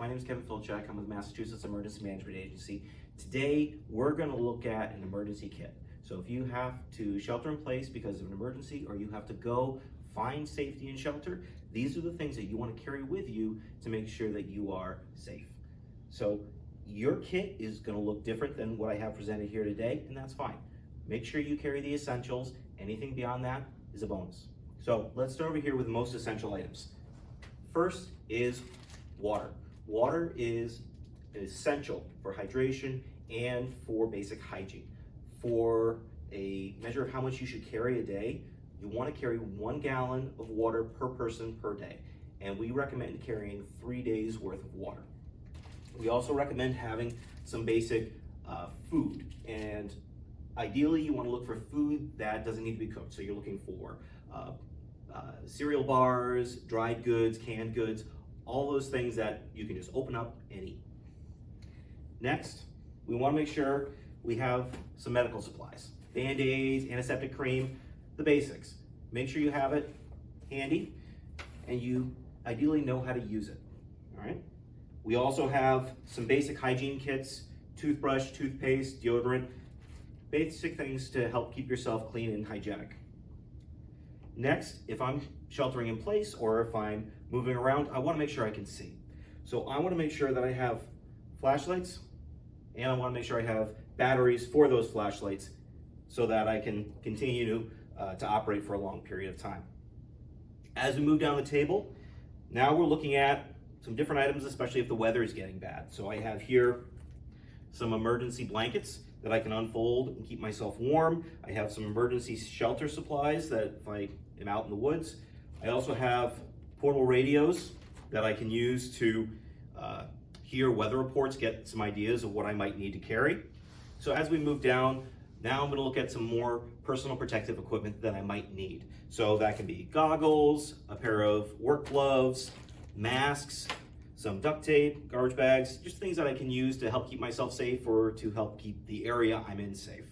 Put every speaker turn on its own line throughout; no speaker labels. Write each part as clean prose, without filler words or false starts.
My name is Kevin Filchak. I'm with Massachusetts Emergency Management Agency. Today, we're going to look at an emergency kit. So if you have to shelter in place because of an emergency or you have to go find safety and shelter, these are the things that you want to carry with you to make sure that you are safe. So your kit is going to look different than what I have presented here today, and that's fine. Make sure you carry the essentials. Anything beyond that is a bonus. So let's start over here with the most essential items. First is water. Water is essential for hydration and for basic hygiene. For a measure of how much you should carry a day, you want to carry 1 gallon of water per person per day. And we recommend carrying 3 days worth of water. We also recommend having some basic food. And ideally, you want to look for food that doesn't need to be cooked. So you're looking for cereal bars, dried goods, canned goods, all those things that you can just open up and eat. Next, we want to make sure we have some medical supplies. Band-Aids, antiseptic cream, the basics. Make sure you have it handy and you ideally know how to use it, all right? We also have some basic hygiene kits, toothbrush, toothpaste, deodorant, basic things to help keep yourself clean and hygienic. Next, if I'm sheltering in place or if I'm moving around, I want to make sure I can see. So I want to make sure that I have flashlights and I want to make sure I have batteries for those flashlights so that I can continue to operate for a long period of time. As we move down the table, now we're looking at some different items, especially if the weather is getting bad. So I have here some emergency blankets that I can unfold and keep myself warm. I have some emergency shelter supplies that if I am out in the woods. I also have portable radios that I can use to hear weather reports, get some ideas of what I might need to carry. So as we move down, now I'm going to look at some more personal protective equipment that I might need. So that can be goggles, a pair of work gloves, masks, some duct tape, garbage bags, just things that I can use to help keep myself safe or to help keep the area I'm in safe.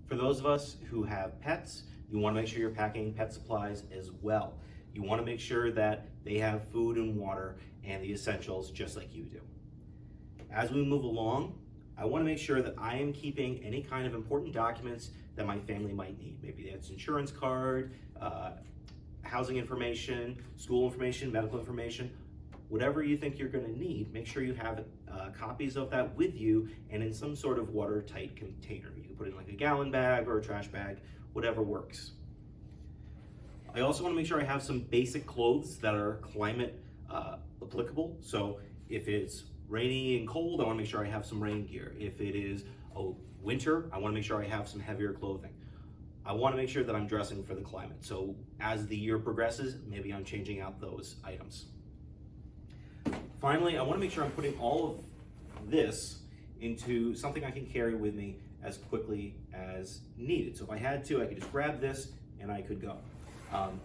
For those of us who have pets, you want to make sure you're packing pet supplies as well. You want to make sure that they have food and water and the essentials just like you do. As we move along, I want to make sure that I am keeping any kind of important documents that my family might need. Maybe that's insurance card, housing information, school information, medical information. Whatever you think you're going to need, make sure you have copies of that with you and in some sort of watertight container. You can put it in like a gallon bag or a trash bag, whatever works. I also want to make sure I have some basic clothes that are climate applicable. So if it's rainy and cold, I want to make sure I have some rain gear. If it is winter, I want to make sure I have some heavier clothing. I want to make sure that I'm dressing for the climate. So as the year progresses, maybe I'm changing out those items. Finally, I want to make sure I'm putting all of this into something I can carry with me as quickly as needed. So if I had to, I could just grab this and I could go.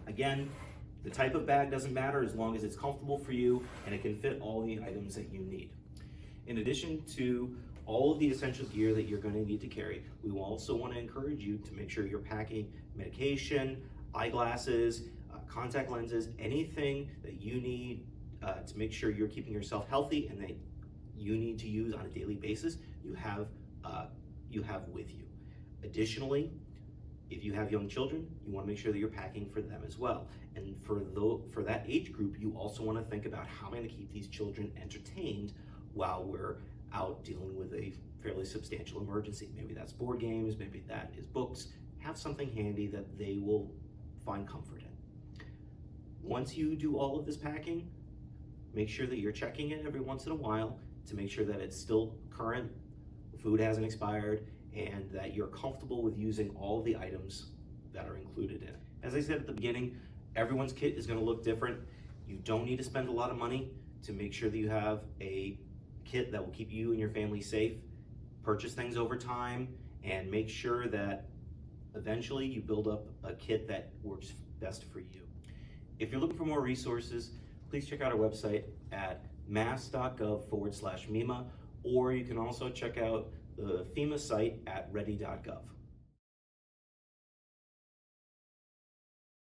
Again, the type of bag doesn't matter as long as it's comfortable for you and it can fit all the items that you need. In addition to all of the essential gear that you're going to need to carry, we will also want to encourage you to make sure you're packing medication, eyeglasses, contact lenses, anything that you need to make sure you're keeping yourself healthy and that you need to use on a daily basis, you have with you. Additionally, if you have young children, you want to make sure that you're packing for them as well. And for that age group, you also want to think about how am I going to keep these children entertained while we're out dealing with a fairly substantial emergency. Maybe that's board games, maybe that is books. Have something handy that they will find comfort in. Once you do all of this packing, make sure that you're checking it every once in a while to make sure that it's still current, food hasn't expired, and that you're comfortable with using all of the items that are included in it. As I said at the beginning, everyone's kit is going to look different. You don't need to spend a lot of money to make sure that you have a kit that will keep you and your family safe. Purchase things over time and make sure that eventually you build up a kit that works best for you. If you're looking for more resources, please check out our website at mass.gov/MEMA, or you can also check out the FEMA site at ready.gov.